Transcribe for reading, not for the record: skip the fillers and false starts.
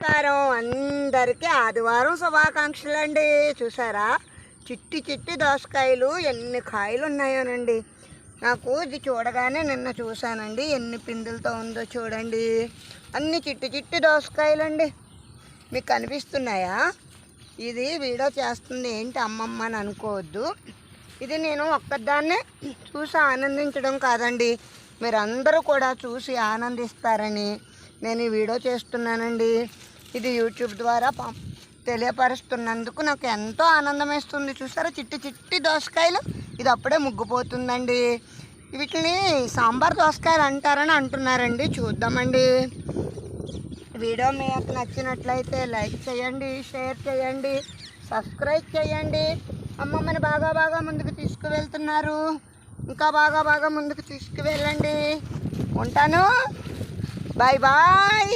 నమస్కారం అందరికీ ఆదివారం శుభాకాంక్షలు అండి. చూసారా చిట్టి చిట్టి దోసకాయలు ఎన్ని కాయలు ఉన్నాయోనండి. నాకు ఇది చూడగానే నిన్న చూశానండి, ఎన్ని పిందులతో ఉందో చూడండి. అన్ని చిట్టి చిట్టి దోసకాయలు అండి. మీకు కనిపిస్తున్నాయా? ఇది వీడియో చేస్తుంది ఏంటి అమ్మమ్మ అని అనుకోవద్దు. ఇది నేను ఒక్కదాన్నే చూసి ఆనందించడం కాదండి, మీరందరూ కూడా చూసి ఆనందిస్తారని నేను ఈ వీడియో చేస్తున్నానండి. ఇది యూట్యూబ్ ద్వారా తెలియపరుస్తున్నందుకు నాకు ఎంతో ఆనందం వేస్తుంది. చూసారా చిట్టి చిట్టి దోసకాయలు, ఇది అప్పుడే ముగ్గిపోతుందండి. వీటిని సాంబార్ దోసకాయలు అంటారని అంటున్నారండి. చూద్దామండి. వీడియో మీకు నచ్చినట్లయితే లైక్ చేయండి, షేర్ చేయండి, సబ్స్క్రైబ్ చేయండి. అమ్మమ్మని బాగా ముందుకు తీసుకువెళ్తున్నారు, ఇంకా బాగా ముందుకు తీసుకువెళ్ళండి. ఉంటాను, బాయ్ బాయ్.